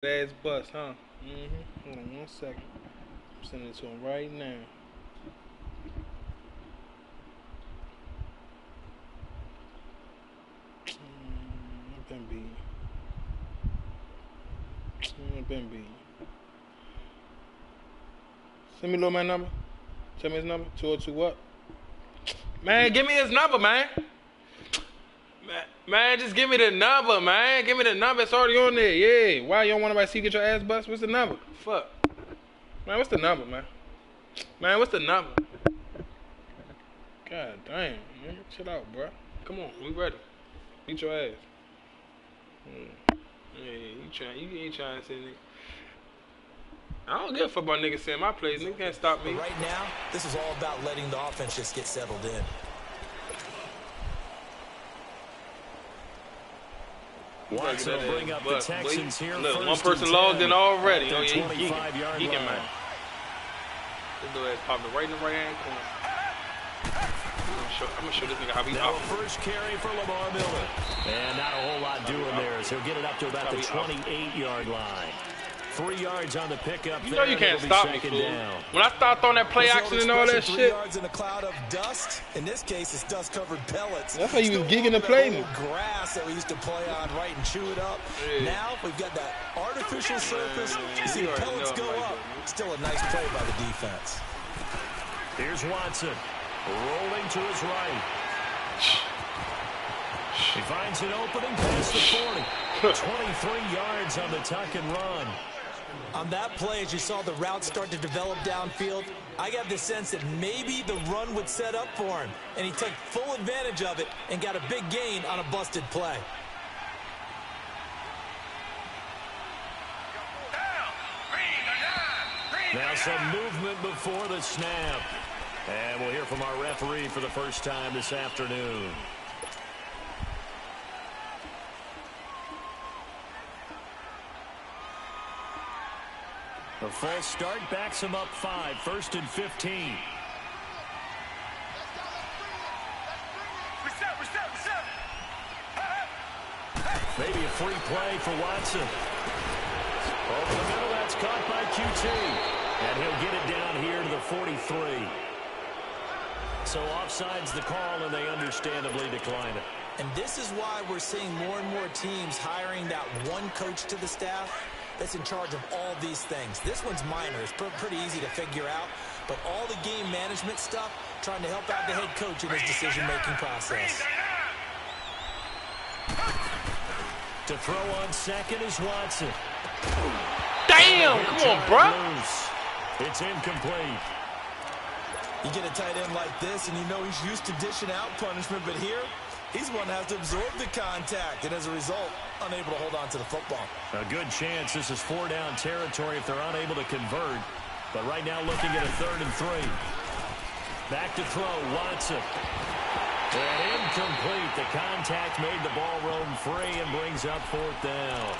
Ass bus, huh? Hold on 1 second. I'm sending it to him right now. Been beat. Been beat. Send me little man number. Tell me his number. 202 what? Man, give me his number, man. Man, just give me the number, man. Give me the number. It's already on there. Yeah. Why you don't want nobody to see you get your ass bust? What's the number? Fuck. Man, what's the number, man? Man, what's the number? God damn, man. Chill out, bro. Come on, we ready. Beat your ass. Yeah, you ain't trying to say nigga. I don't give a fuck about niggas saying my plays. Niggas can't stop me. But right now, this is all about letting the offense just get settled in. Watson will bring up the Texans here. Look, one person logged in already. Oh, yeah, he can, man. This dude ass popped it right in the right-hand corner. I'm going to show this nigga how we operate. First carry for Lamar Miller. And not a whole lot doing there as he'll get it up to about the 28-yard line. 3 yards on the pickup. You know you can't stop me, fool. When I start throwing that play action and all that 3 shit. yards in a cloud of dust. In this case, it's dust-covered pellets. That's how you was gigging to play me. Grass that we used to play on, right, and chew it up. Yeah. Now we've got that artificial surface. You see the pellets go up. Still a nice play by the defense. Here's Watson, rolling to his right. He finds an opening past the 40. 23 yards on the tuck and run. On that play, as you saw the route start to develop downfield, I got the sense that maybe the run would set up for him, and he took full advantage of it and got a big gain on a busted play. Now some movement before the snap. And we'll hear from our referee for the first time this afternoon. A false start backs him up 5, 1st and 15. Maybe a free play for Watson. Over the middle, that's caught by QT. And he'll get it down here to the 43. So offside's the call, and they understandably decline it. And this is why we're seeing more and more teams hiring that one coach to the staff that's in charge of all these things. This one's minor. It's pretty easy to figure out. But all the game management stuff, trying to help out the head coach in his decision-making process. To throw on second is Watson. Damn! Come on, bro. It's incomplete. You get a tight end like this, and you know he's used to dishing out punishment, but here, he's one that has to absorb the contact, and as a result, unable to hold on to the football. A good chance this is 4-down territory if they're unable to convert. But right now looking at a 3rd and 3. Back to throw, Watson. And incomplete. The contact made the ball roam free and brings up 4th down.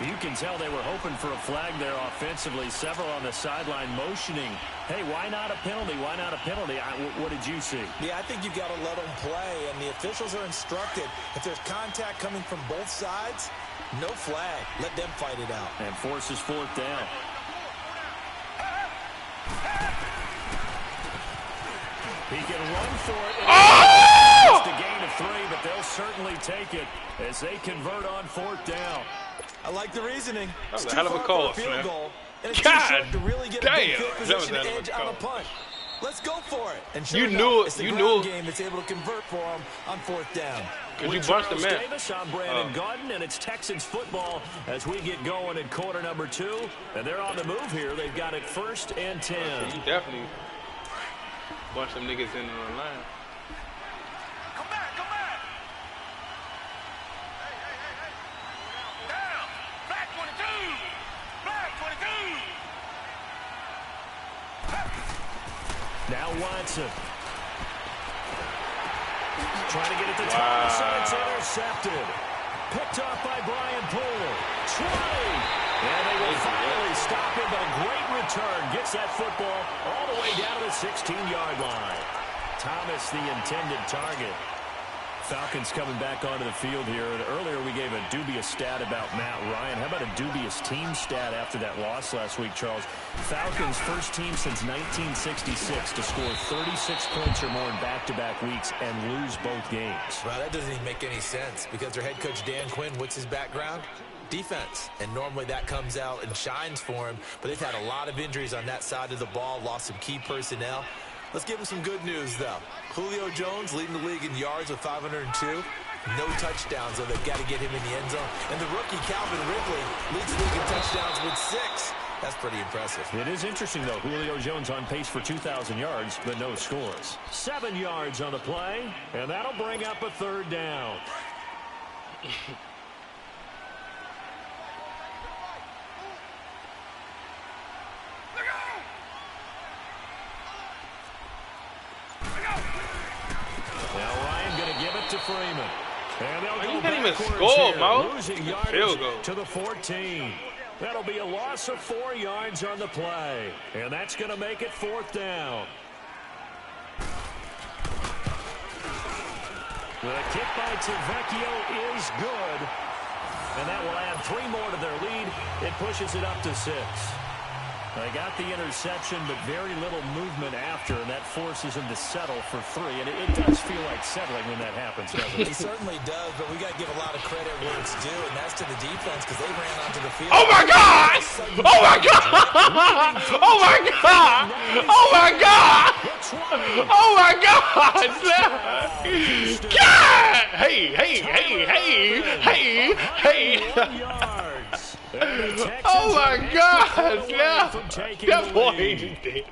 You can tell they were hoping for a flag there offensively. Several on the sideline motioning. Hey, why not a penalty? Why not a penalty? What did you see? Yeah, I think you've got to let them play, and the officials are instructed. If there's contact coming from both sides, no flag. Let them fight it out. And forces 4th down. He can run for it. Oh! It's a gain of 3, but they'll certainly take it as they convert on 4th down. I like the reasoning. That was a hell of a call, man. Goal, and it's God to really get damn. a good position That was edge on a punt. Let's go for it. And sure you enough, knew it. It's the you ground knew game that's able to convert for him on 4th down. Because you bunched him in. Davis, I'm Brandon Garden, and it's Texans football as we get going in quarter number 2. And they're on the move here. They've got it 1st and 10. You definitely bunched them niggas in the line. Come back. Down. Black 22. Black 22. Now Watson. Trying to get it to Thomas, and it's intercepted. Picked off by Brian Poole. 20. And they will finally stop him, but a great return. Gets that football all the way down to the 16-yard line. Thomas, the intended target. Falcons coming back onto the field here. And earlier we gave a dubious stat about Matt Ryan. How about a dubious team stat after that loss last week, Charles? Falcons first team since 1966 to score 36 points or more in back-to-back weeks and lose both games. Well, that doesn't even make any sense because their head coach Dan Quinn, what's his background? Defense. And normally that comes out and shines for him. But they've had a lot of injuries on that side of the ball, lost some key personnel. Let's give him some good news, though. Julio Jones leading the league in yards with 502. No touchdowns, though. They've got to get him in the end zone. And the rookie, Calvin Ridley, leads the league in touchdowns with 6. That's pretty impressive. It is interesting, though. Julio Jones on pace for 2,000 yards, but no scores. 7 yards on the play, and that'll bring up a third down. To Freeman. And they'll go backwards score, Mo. Losing yardage to the 14. That'll be a loss of 4 yards on the play. And that's going to make it 4th down. The kick by Tavecchio is good. And that will add 3 more to their lead. It pushes it up to 6. They got the interception, but very little movement after, and that forces him to settle for 3. And it does feel like settling when that happens, doesn't it? He certainly does, but we got to give a lot of credit where it's due, and that's to the defense because they ran onto the field. Oh, my God! Oh, my God! Oh, my God! Oh, my God! Oh, my God! God! Hey, hey, hey, hey, hey, hey. Oh, my God! Yeah. That boy is dead.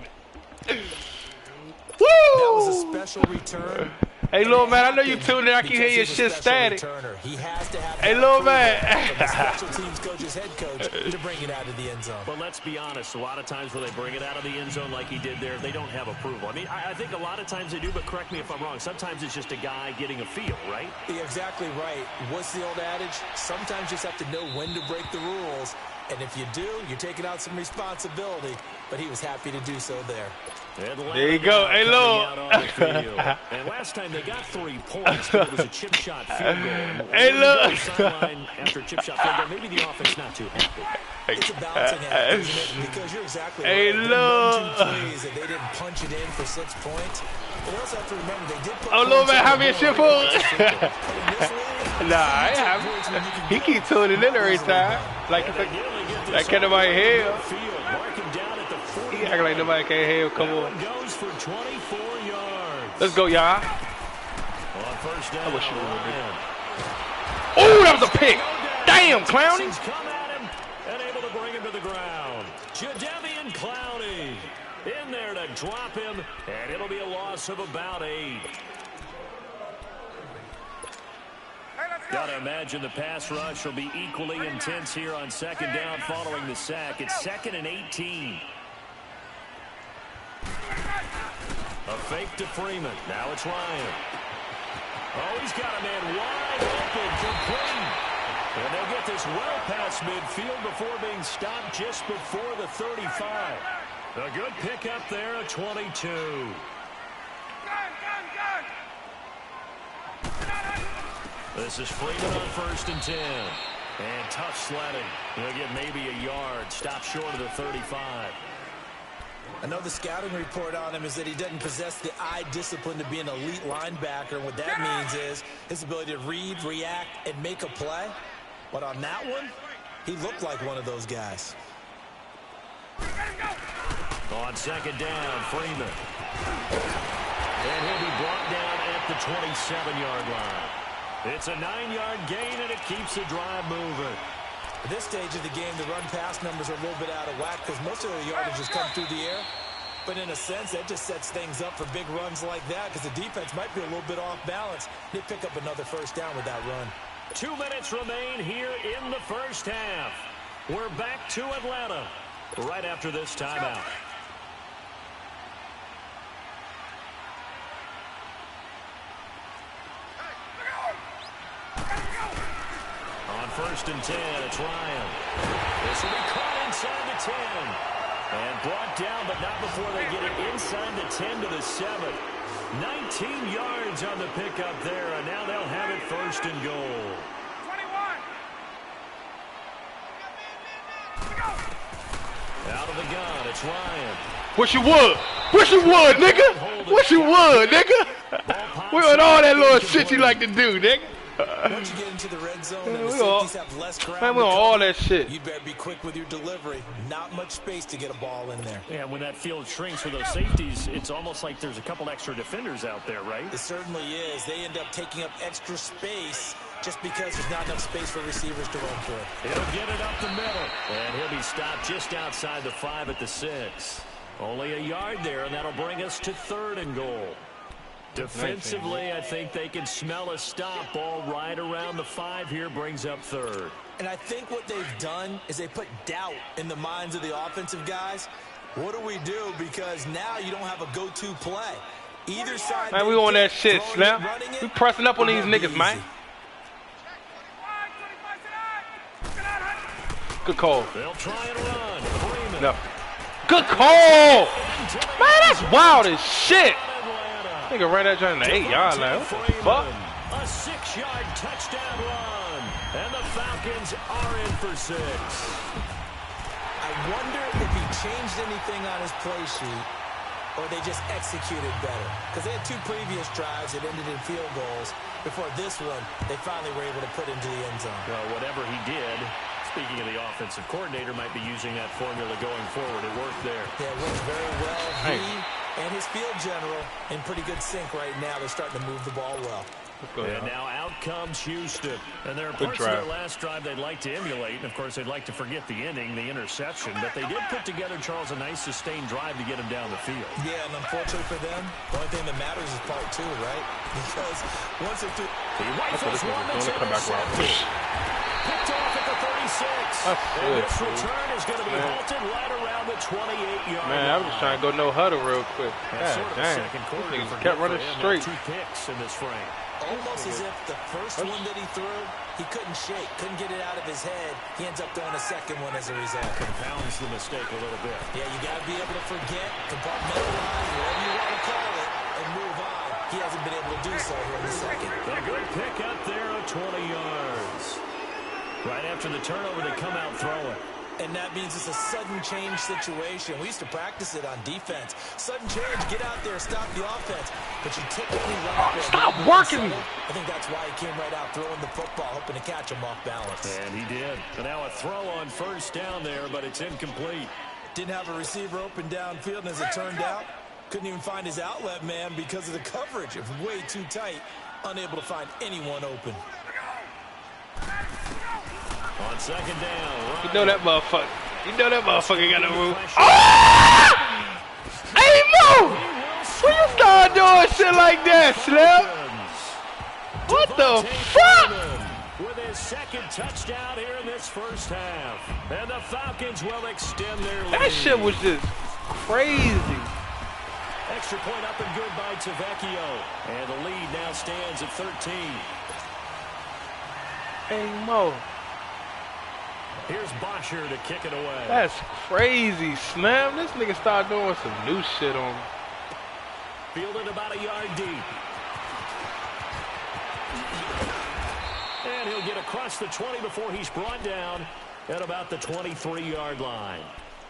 Woo! That was a special return. Hey, little man, I know you tuned in. I can hear your shit static. He has to have hey, little man. special teams coach's head coach to bring it out of the end zone. But let's be honest, a lot of times when they bring it out of the end zone like he did there, they don't have approval. I mean, I think a lot of times they do, but correct me if I'm wrong. Sometimes it's just a guy getting a feel, right? You're exactly right. What's the old adage? Sometimes you just have to know when to break the rules. And if you do, you're taking out some responsibility. But he was happy to do so there. There you go. Hey, look. And last time they got 3 points, but it was a chip shot field goal. Hey, look. After a chip shot field goal, maybe the offense not too happy. It's a balancing act, isn't it? Because you're exactly hey, right. look. 1, 2 plays that they didn't punch it in for 6 points. But also have to remember they did put oh, little man, have me a shit for Nah, I I have. He keep tuning in every time. Like can't nobody hear. He acting like nobody can hear. Come on. Goes for 24 yards. Let's go, y'all. On first down. I wish you would. Oh, that was a pick. Damn, Clowney. Come at him and able to bring him to the ground. Jadeveon Clowney in there to drop him, and it'll be a loss of about 8. Got to imagine the pass rush will be equally intense here on 2nd down following the sack. It's 2nd and 18. A fake to Freeman. Now it's Ryan. Oh, he's got a man wide open, complete. And they'll get this well past midfield before being stopped just before the 35. A good pickup there at 22. This is Freeman on 1st and 10. And tough sledding. He'll get maybe a yard. Stop short of the 35. I know the scouting report on him is that he doesn't possess the eye discipline to be an elite linebacker. And what that means is his ability to read, react, and make a play. But on that one, he looked like one of those guys. On 2nd down, Freeman. And he'll be brought down at the 27-yard line. It's a 9-yard gain, and it keeps the drive moving. At this stage of the game, the run-pass numbers are a little bit out of whack because most of the yardage has come through the air. But in a sense, that just sets things up for big runs like that because the defense might be a little bit off balance. They pick up another first down with that run. 2 minutes remain here in the first half. We're back to Atlanta right after this timeout. On 1st and 10, it's Ryan. This will be caught inside the 10. And brought down, but not before they get it inside the 10 to the 7. 19 yards on the pickup there, and now they'll have it 1st and goal. 21. Out of the gun, it's Ryan. Wish you would. Wish you would, nigga. Wish you would, nigga. We on all that little shit you like to do, nigga. Once you get into the red zone and the we all- safeties have less ground Man, we to on all cover, that shit. you better be quick with your delivery. Not much space to get a ball in there. Yeah, when that field shrinks with those safeties, it's almost like there's a couple extra defenders out there, right? It certainly is. They end up taking up extra space just because there's not enough space for receivers to run through. He'll get it up the middle, and he'll be stopped just outside the 5 at the 6. Only a yard there, and that'll bring us to 3rd and goal. Defensively, I think they can smell a stop. Ball right around the 5 here, brings up 3rd. And I think what they've done is they put doubt in the minds of the offensive guys. What do we do? Because now you don't have a go-to play. Either side. Man, we on that shit, Snap. We pressing up on these niggas, man. Good call. They'll try and run. Freeman. No. Good call. Man, that's wild as shit. Nigga ran that joint in the 8-yard line. What the fuck? A 6-yard touchdown run. And the Falcons are in for 6. I wonder if he changed anything on his play sheet or they just executed better. Because they had 2 previous drives that ended in field goals. Before this one, they finally were able to put into the end zone. Well, whatever he did, speaking of the offensive coordinator, might be using that formula going forward. It worked there. Yeah, it worked very well. He and his field general in pretty good sync right now. They're starting to move the ball well. And now out comes Houston. And there are parts of their last drive they'd like to emulate. And, of course, they'd like to forget the inning, the interception. But they did put together, Charles, a nice sustained drive to get him down the field. Yeah, and unfortunately for them, the only thing that matters is part 2, right? Because once they do... He rifles one that's intercepted. Picked off at the 36. And this return is going to be halted right around the 28-yard line. Man, I was just trying to go no huddle real quick. God damn. These niggas kept running straight. 2 picks in this frame. Almost as if the first one that he threw, he couldn't shake, couldn't get it out of his head. He ends up throwing a second one as a result. Compounds the mistake a little bit. Yeah, you got to be able to forget, compartmentalize, whatever you want to call it, and move on. He hasn't been able to do so here in the second. A good pick up there of 20 yards. Right after the turnover, they come out throwing. And that means it's a sudden change situation. We used to practice it on defense. Sudden change, get out there, stop the offense. But you typically run out there. Stop working! I think that's why he came right out throwing the football, hoping to catch him off balance. And he did. And now a throw on first down there, but it's incomplete. Didn't have a receiver open downfield, and as it turned out, couldn't even find his outlet man because of the coverage. It was way too tight, unable to find anyone open. On second down. You know that motherfucker. Got no move. Oh! Hey, Mo! When you start doing shit like that, Slim? What the fuck? With his second touchdown here in this first half. And the Falcons will extend their lead. That shit was just crazy. Extra point up and good by Tavecchio. And the lead now stands at 13. Hey, Mo. Here's Bosher to kick it away. That's crazy, Slim. This nigga started doing some new shit on me. Fielded about a yard deep. And he'll get across the 20 before he's brought down at about the 23-yard line.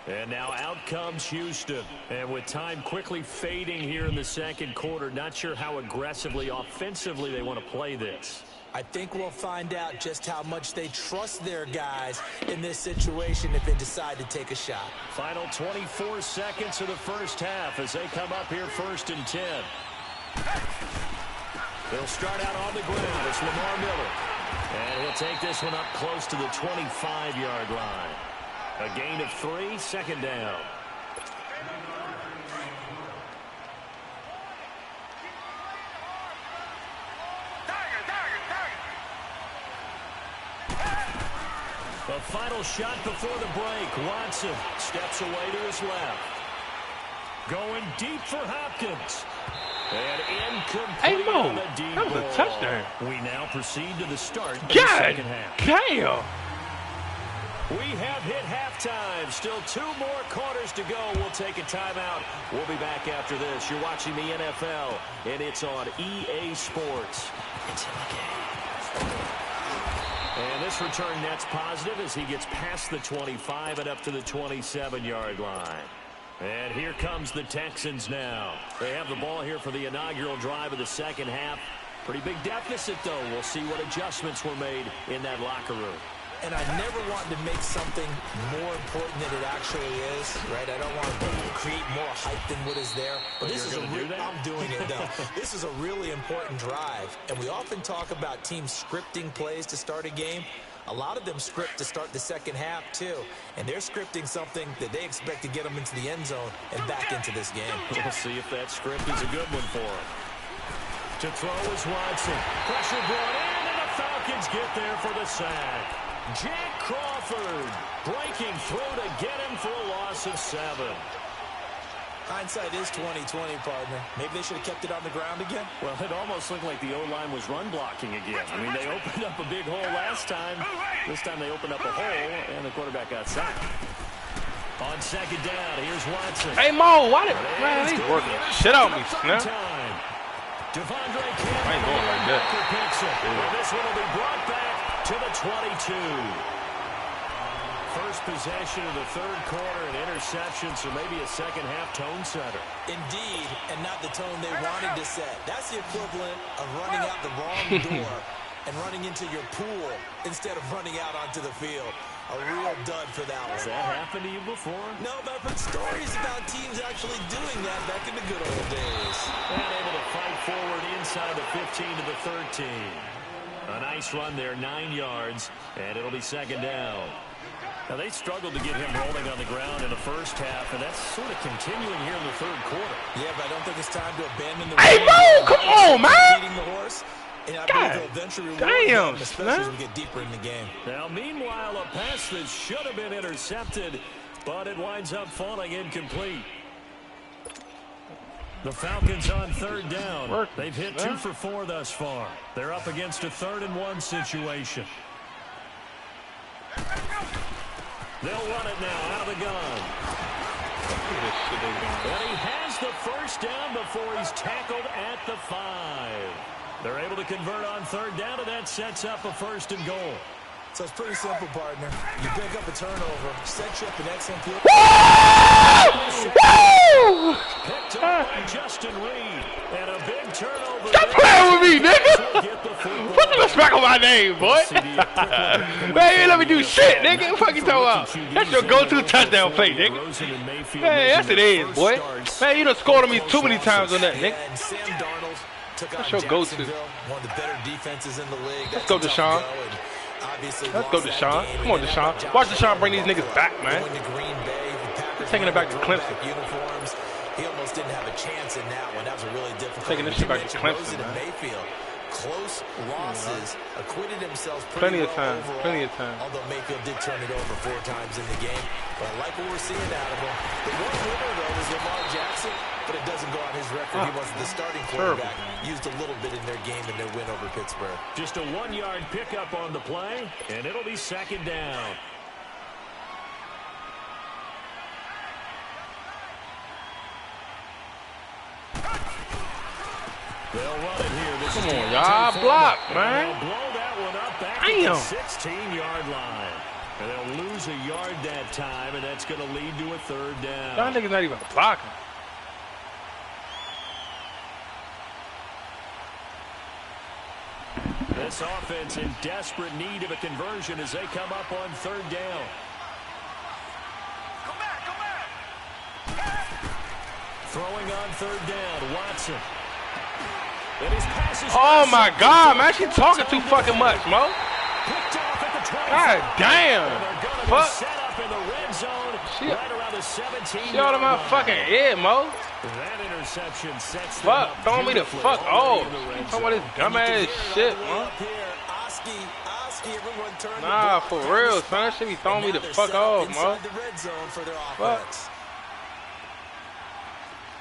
And now out comes Houston. And with time quickly fading here in the second quarter, not sure how aggressively, offensively they want to play this. I think we'll find out just how much they trust their guys in this situation if they decide to take a shot. Final 24 seconds of the first half as they come up here 1st and 10. They'll start out on the ground. It's Lamar Miller. And he'll take this one up close to the 25-yard line. A gain of 3, second down. The final shot before the break. Watson steps away to his left. Going deep for Hopkins. And incomplete. Hey, Mo, on the deep that was a ball. touchdown. touchdown. We now proceed to the start of the second half. God damn. Damn. Damn. We have hit halftime. Still 2 more quarters to go. We'll take a timeout. We'll be back after this. You're watching the NFL, and it's on EA Sports. It's in the game. And this return net's positive as he gets past the 25 and up to the 27-yard line. And here comes the Texans now. They have the ball here for the inaugural drive of the second half. Pretty big deficit, though. We'll see what adjustments were made in that locker room. And I never want to make something more important than it actually is, right? I don't want to create more hype than what is there. But this is I'm doing it, though. This is a really important drive. And we often talk about teams scripting plays to start a game. A lot of them script to start the second half, too. And they're scripting something that they expect to get them into the end zone and back into this game. We'll see if that script is a good one for them. To throw is Watson. Pressure brought in, and the Falcons get there for the sack. Jack Crawford breaking through to get him for a loss of 7. Hindsight is 20/20, partner. Maybe they should have kept it on the ground again. Well, it almost looked like the O-line was run blocking again. I mean, they opened up a big hole last time. This time they opened up a hole, and the quarterback got sacked. On second down, here's Watson. Hey, Mo, why did man, he's working shit out me, snap. Devondre I ain't going like that. Well, this one will be brought back to the 22. First possession of the third quarter, an interception, so maybe a second-half tone setter. Indeed, and not the tone they wanted to set. That's the equivalent of running out the wrong door and running into your pool instead of running out onto the field. A real dud for that one. Has that happened to you before? No, but I've heard stories about teams actually doing that back in the good old days. And able to fight forward inside the 15 to the 13. A nice run there, 9 yards, and it'll be second down. Now, they struggled to get him rolling on the ground in the first half, and that's sort of continuing here in the third quarter. Yeah, but I don't think it's time to abandon the Hey, Mo, come on, man! Feeding the horse. And I God, believe they'll eventually reward damn, them, especially as we get deeper in the game. Now, meanwhile, a pass that should have been intercepted, but it winds up falling incomplete. The Falcons on third down. They've hit 2 for 4 thus far. They're up against a 3rd-and-1 situation. They'll run it now out of the gun. And he has the first down before he's tackled at the 5. They're able to convert on third down, and that sets up a 1st and goal. So it's pretty simple, partner. You pick up a turnover, set you up an excellent field. Picked up by Justin Reed, and a big turnover. Stop playing with me, nigga! Put the respect on my name, boy. Man, you ain't let me do shit, nigga. What the fuck you talking about? That's your go-to touchdown play, nigga. Hey, yes it is, boy. Man, you done scored on me too many times on that, nigga. And Sam Darnold took on your go-to. one of the better defenses in the league. Let's go, Deshaun. Let's go, Deshaun. Come on, Deshaun. Watch Deshaun bring these niggas back, man. He's taking it back to Clemson. Uniforms. He almost didn't have a chance in that one. That was a really difficult. Taking this shit back to Clemson, man. Mayfield. Close losses, acquitted themselves plenty well of time, overall, plenty of time. Although Mayfield did turn it over 4 times in the game. But I like what we're seeing out of him. The one winner, though, is Lamar Jackson, but it doesn't go on his record. He wasn't the starting quarterback. Used a little bit in their game in their win over Pittsburgh. Just a 1-yard pickup on the play, and it'll be second down. They'll run it here. This Come on, y'all. Block, man. They'll blow that one up back at the 16-yard line. And they'll lose a yard that time, and that's going to lead to a 3rd down. Y'all niggas not even blocking. This offense in desperate need of a conversion as they come up on 3rd down. Come back, come back. Throwing on 3rd down, Watson. Oh my God, man, she talking too fucking much, Mo. God damn. Fuck. She out of my fucking head, Mo. That interception sets fuck, throwing me the fuck off. You talking about this dumbass shit, man. Nah, for real, son. That shit be throwing me the fuck off, Mo. Fuck.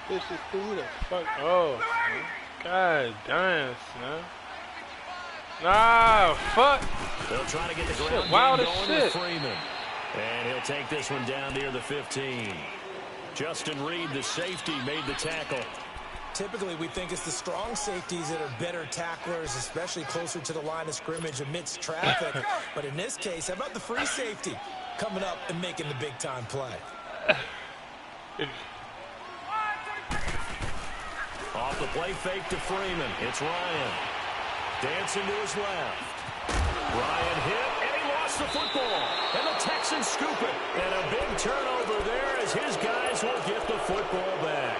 This shit threw me the fuck off, man. God damn, son. Nah, fuck. They'll try to get the shit, wild as shit. And he'll take this one down near the 15. Justin Reed, the safety, made the tackle. Typically, we think it's the strong safeties that are better tacklers, especially closer to the line of scrimmage amidst traffic. But in this case, how about the free safety coming up and making the big-time play? Off the play fake to Freeman. It's Ryan. Dancing to his left. Ryan hit, and he lost the football. And the Texans scoop it. And a big turnover there as his guys will get the football back.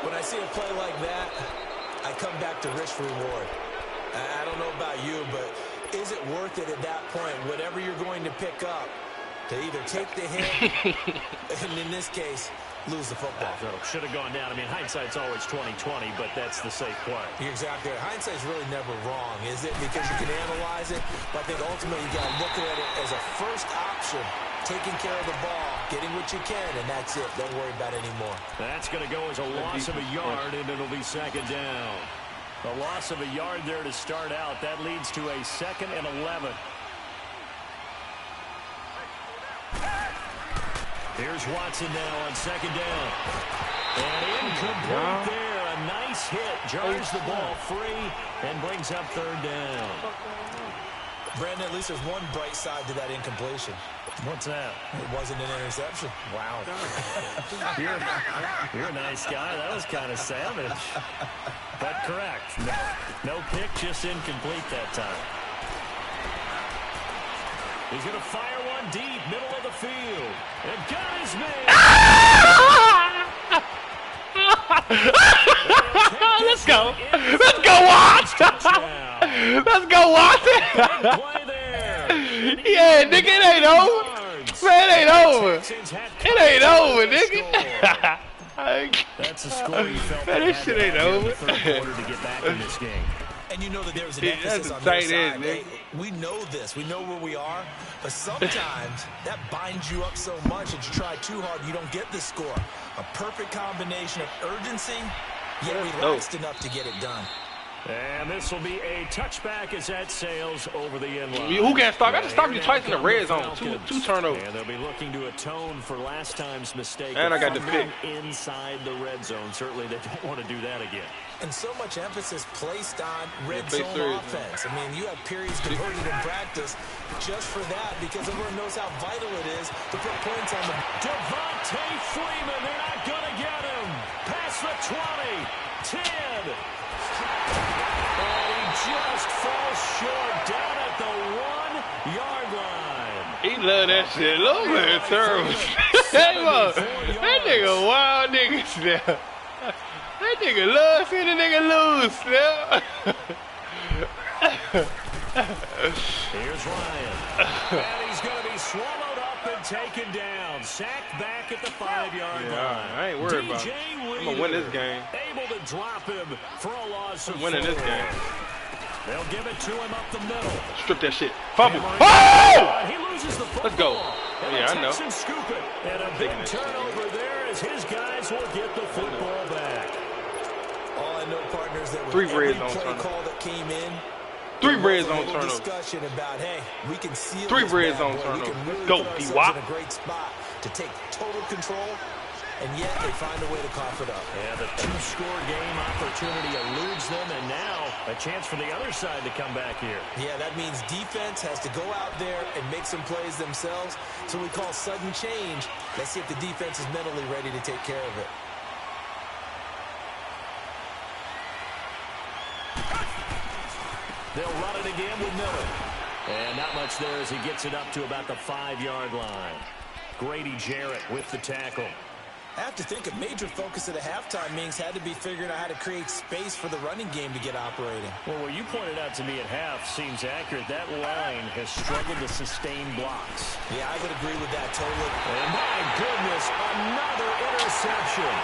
When I see a play like that, I come back to risk reward. I don't know about you, but is it worth it at that point, whatever you're going to pick up, to either take the hit, and in this case, lose the football? Should have gone down. I mean, hindsight's always 20/20, but that's the safe play. You're exactly right. Hindsight's really never wrong, is it? Because you can analyze it, but I think ultimately you got to look at it as a first option, taking care of the ball, getting what you can, and that's it. Don't worry about it anymore. That's going to go as a loss of a yard, and it'll be second down. A loss of a yard there to start out. That leads to a 2nd and 11. Here's Watson now on second down. And incomplete there. A nice hit. Jars the ball free and brings up third down. Brandon, at least there's one bright side to that incompletion. What's that? It wasn't an interception. Wow. You're a nice guy. That was kind of savage. But correct. No pick, just incomplete that time. He's going to fire one deep, middle of the field. And got his man. Let's go. Let's go, Watson. Let's go, Watson. Play there. Yeah, nigga, it ain't over. Man, it ain't over. It ain't over, nigga. That's a score you felt Man, this shit ain't over. third quarter to get back in this game. And you know that there's an Yeah, emphasis that's on a their tight side. end, Hey, nigga. we know this. We know where we are. But sometimes that binds you up so much that you try too hard, you don't get the score. A perfect combination of urgency, yet relaxed enough to get it done. And this will be a touchback as that sails over the end line. Who got stopped? I just stopped you twice in the red zone. Two turnovers. And they'll be looking to atone for last time's mistake. And I got the pick. Inside the red zone. Certainly they don't want to do that again. And so much emphasis placed on red play zone serious, offense. I mean, you have periods converted in practice just for that because everyone knows how vital it is to put points on the... Devontae Freeman, they're not going to get him. Past the 20, 10. And he just falls short down at the 1-yard line. He love that shit. Love that service. That nigga wild niggas now. That nigga love seeing a nigga lose now. Here's Ryan. And he's going to be swallowed up and taken down. Sacked back at the 5-yard line. I ain't worried about it. I'm going to win this game. Able to drop him for a loss of 4. Winning this game. They'll give it to him up the middle. Strip that shit. Fumble. Oh! He loses the football. Let's go. And Yeah, the I know. Texans scoop it. And a big turnover there as his guys will get the football back. All I know, partners, that with 3 every red zone play turnovers. call that came in, 3 red there was a zone little turnovers. discussion about, hey, we can seal 3 this red bad zone boy. turnovers. We can Let's really go, put ourselves D-Wop. in a great spot to take total control, and yet they find a way to cough it up. Yeah, the 2-score game opportunity eludes them, and now a chance for the other side to come back here. Yeah, that means defense has to go out there and make some plays themselves. So we call sudden change. Let's see if the defense is mentally ready to take care of it. They'll run it again with Miller. And not much there as he gets it up to about the 5-yard line. Grady Jarrett with the tackle. I have to think a major focus at the halftime means had to be figuring out how to create space for the running game to get operating. Well, what you pointed out to me at half seems accurate. That line has struggled to sustain blocks. Yeah, I would agree with that totally. And my goodness, another interception.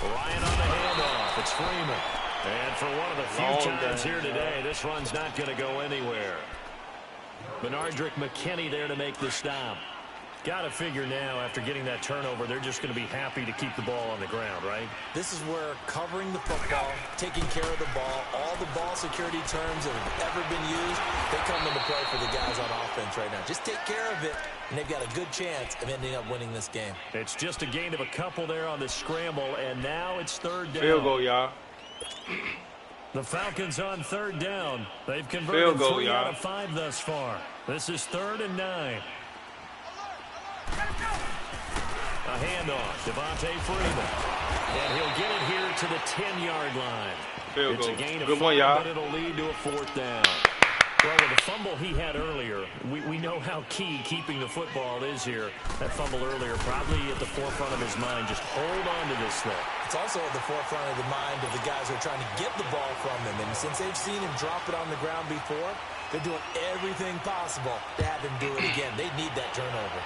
Ryan on the handoff. It's Freeman. And for one of the few times here today, this run's not going to go anywhere. Benardrick McKinney there to make the stop. Got to figure now, after getting that turnover, they're just going to be happy to keep the ball on the ground, right? This is where covering the football, taking care of the ball, all the ball security terms that have ever been used, they come into play for the guys on offense right now. Just take care of it, and they've got a good chance of ending up winning this game. It's just a gain of a couple there on the scramble, and now it's third down. Field goal, y'all. The Falcons on third down. They've converted 3 out of 5 thus far. This is 3rd and 9. A handoff, Devontae Freeman. And he'll get it here to the 10-yard line. It's a gain of 5, but it'll lead to a 4th down. Well, with the fumble he had earlier, we know how key keeping the football is here. That fumble earlier probably at the forefront of his mind. Just hold on to this thing. It's also at the forefront of the mind of the guys who are trying to get the ball from him. And since they've seen him drop it on the ground before, they're doing everything possible to have him do it again. They need that turnover.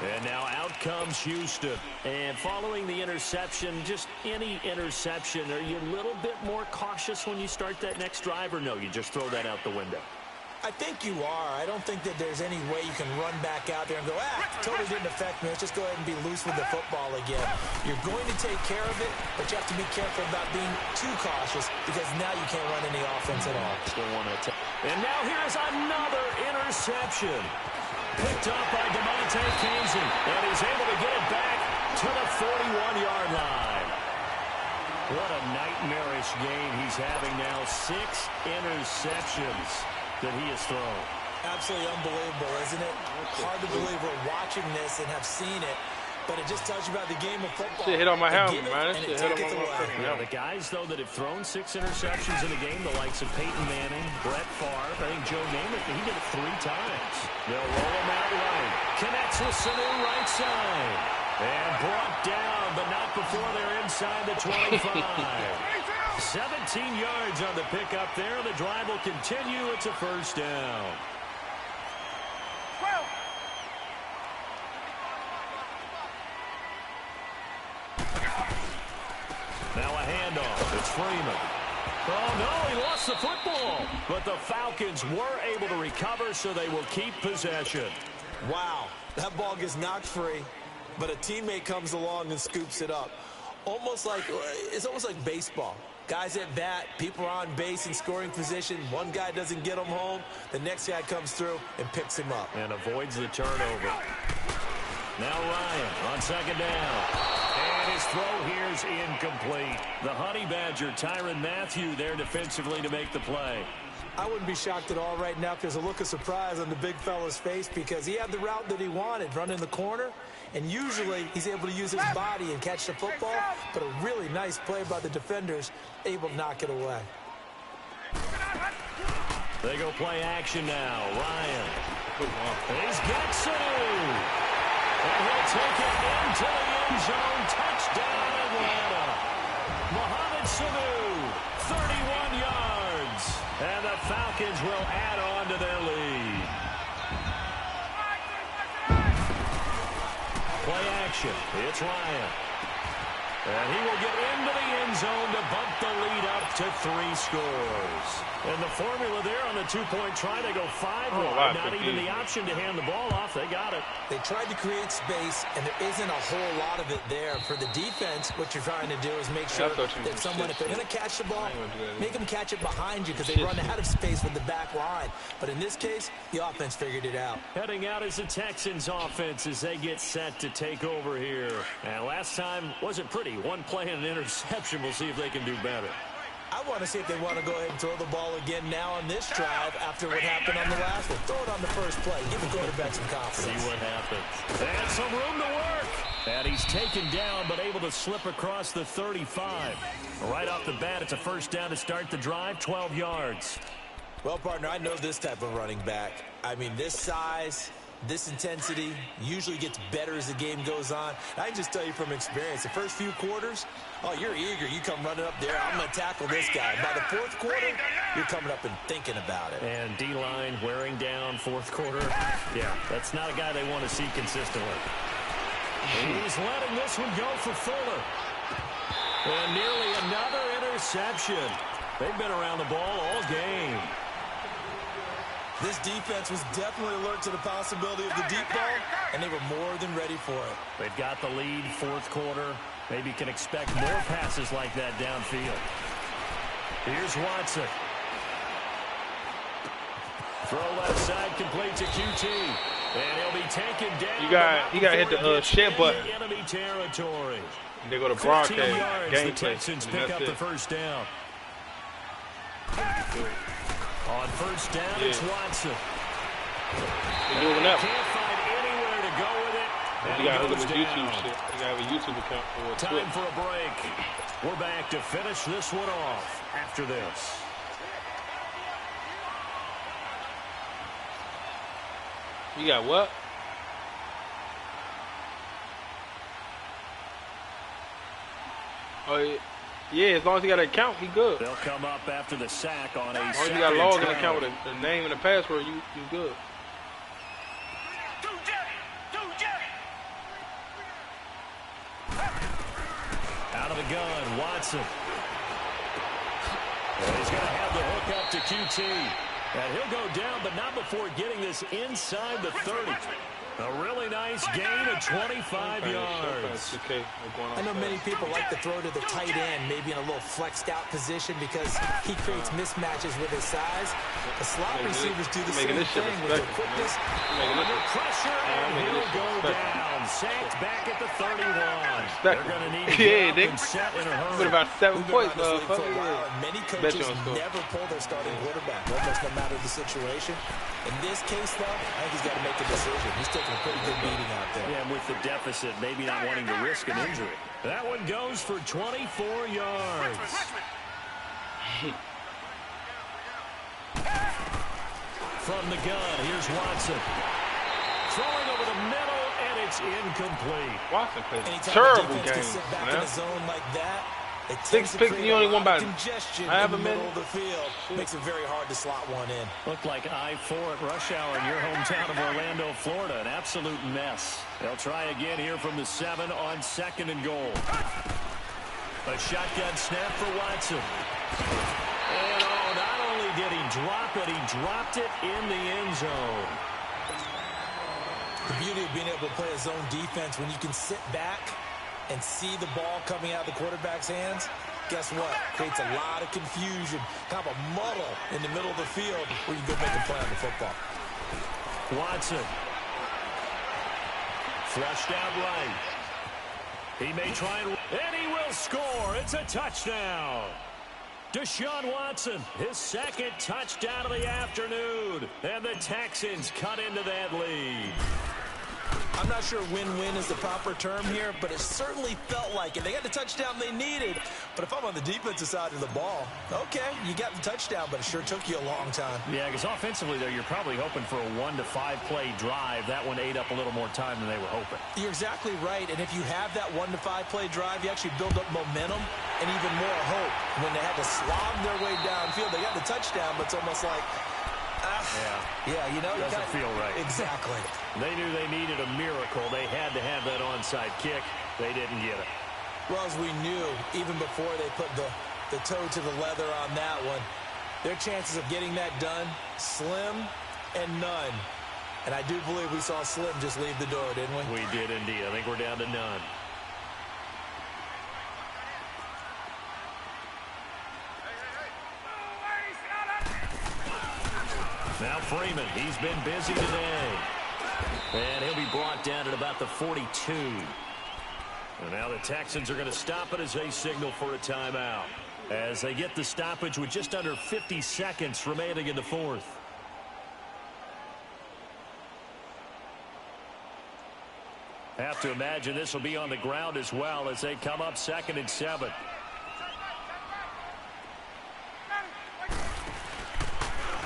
And now out comes Houston. And following the interception, just any interception, are you a little bit more cautious when you start that next drive, or no, you just throw that out the window? I think you are. I don't think that there's any way you can run back out there and go, totally didn't affect me. Let's just go ahead and be loose with the football again. You're going to take care of it, but you have to be careful about being too cautious because now you can't run any offense at all. And now here's another interception. Picked up by DeMonte Casey, and he's able to get it back to the 41-yard line. What a nightmarish game he's having now. 6 interceptions that he has thrown. Absolutely unbelievable, isn't it? Hard to believe we're watching this and have seen it, but it just tells you about the game of football. Shit hit on my helmet, man. Shit hit on my fucking helmet. The guys, though, that have thrown 6 interceptions in a game, the likes of Peyton Manning, Brett Favre, I think Joe Namath, he did it 3 times. They'll roll him out right. Connects with Sanu right side. And brought down, but not before they're inside the 25. 17 yards on the pickup there. The drive will continue. It's a first down. Now a handoff. It's Freeman. Oh, no, he lost the football. But the Falcons were able to recover, so they will keep possession. Wow, that ball gets knocked free, but a teammate comes along and scoops it up. It's almost like baseball. Guys at bat, people are on base in scoring position. One guy doesn't get him home. The next guy comes through and picks him up. And avoids the turnover. Now Ryan on 2nd down. And his throw here's incomplete. The Honey Badger, Tyrann Mathieu, there defensively to make the play. I wouldn't be shocked at all right now if there's a look of surprise on the big fella's face because he had the route that he wanted, running the corner, and usually he's able to use his body and catch the football, but a really nice play by the defenders, able to knock it away. They go play action now. Ryan. He's got Sanu. And he'll take it into the end zone. Touchdown, Atlanta. Mohamed Sanu, 31 yards. And the Falcons will add on to their lead. Play action. It's Ryan. And he will get into the end zone to bump the lead up to 3 scores. And the formula there on the 2-point try, they go 5 wide. Not even the option to hand the ball off. They got it. They tried to create space, and there isn't a whole lot of it there. For the defense, what you're trying to do is make sure that someone, if they're going to catch the ball, make them catch it behind you because they run out of space with the back line. But in this case, the offense figured it out. Heading out is the Texans offense as they get set to take over here. And last time wasn't pretty. 1 play and an interception. We'll see if they can do better. I want to see if they want to go ahead and throw the ball again now on this drive after what happened on the last one. Throw it on the first play. Give the quarterback some confidence. See what happens. And some room to work. And he's taken down but able to slip across the 35. Right off the bat, it's a first down to start the drive, 12 yards. Well, partner, I know this type of running back. I mean, this size, this intensity usually gets better as the game goes on. I can just tell you from experience, the first few quarters, oh, you're eager. You come running up there, I'm going to tackle this guy. By the 4th quarter, you're coming up and thinking about it. And D-line wearing down 4th quarter. Yeah, that's not a guy they want to see consistently. He's letting this one go for Fuller. And nearly another interception. They've been around the ball all game. This defense was definitely alert to the possibility of the deep ball, and they were more than ready for it. They've got the lead, fourth quarter. Maybe can expect more passes like that downfield. Here's Watson. Throw left side, complete to QT. And he'll be taken down. You got to hit the share button. Enemy territory. They go to broadcast, gameplay. The Texans pick up the first down. On first down, it's Watson. They're moving up. Can't find anywhere to go with it. You got to hook up his YouTube shit. You got to have a YouTube account for it. Time for a break. We're back to finish this one off after this. You got what? Oh, yeah, as long as you got an account, he good. They'll come up after the sack on a as long as you got a login account with the name and the password, you good. Out of the gun, Watson. Well, he's going to have the hook up to QT. And he'll go down, but not before getting this inside the 30. A really nice gain of 25 yards. I know many people like to throw to the tight end, maybe in a little flexed out position because he creates mismatches with his size. The slot receivers do the same thing with their quickness. Under pressure, and he'll go down. Sacked back at the 31. They're going to need to get up and set in a hurry. Put about 7 points. Many coaches never pull their starting quarterback, almost no matter the situation. In this case, though, I think he's got to make a decision. He's taking a pretty good beating out there. Yeah, with the deficit, maybe not wanting to risk an injury. That one goes for 24 yards. From the gun, here's Watson. Throwing over the middle, and it's incomplete. Watson played a terrible game. Sit back in a zone like that. 6 picks and you only won by half a minute. The field makes it very hard to slot one in. Looked like I-4 at rush hour in your hometown of Orlando, Florida. An absolute mess. They'll try again here from the 7 on 2nd and goal. A shotgun snap for Watson. And not only did he drop it, he dropped it in the end zone. The beauty of being able to play a zone defense when you can sit back and see the ball coming out of the quarterback's hands, guess what? Creates a lot of confusion, kind of a muddle in the middle of the field where you can go make a play on the football. Watson. Flushed out right. He may try and he will score. It's a touchdown. Deshaun Watson, his 2nd touchdown of the afternoon. And the Texans cut into that lead. I'm not sure win-win is the proper term here, but it certainly felt like it. They got the touchdown they needed, but if I'm on the defensive side of the ball, okay, you got the touchdown, but it sure took you a long time. Yeah, because offensively there, you're probably hoping for a 1 to 5 play drive. That one ate up a little more time than they were hoping. You're exactly right, and if you have that 1 to 5 play drive, you actually build up momentum and even more hope. When they had to slob their way downfield, they got the touchdown, but it's almost like, yeah, you know, doesn't feel right. Exactly. They knew they needed a miracle. They had to have that onside kick. They didn't get it. Well, as we knew, even before they put the toe to the leather on that one, their chances of getting that done, slim and none. And I do believe we saw Slim just leave the door, didn't we? We did indeed. I think we're down to none. Now Freeman, he's been busy today. And he'll be brought down at about the 42. And now the Texans are going to stop it as they signal for a timeout. As they get the stoppage with just under 50 seconds remaining in the 4th. Have to imagine this will be on the ground as well as they come up 2nd and 7.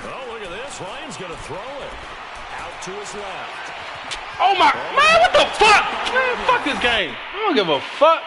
Oh, look at this. Ryan's going to throw it. Out to his left. Oh, my. Man, what the fuck? Man, fuck this game. I don't give a fuck.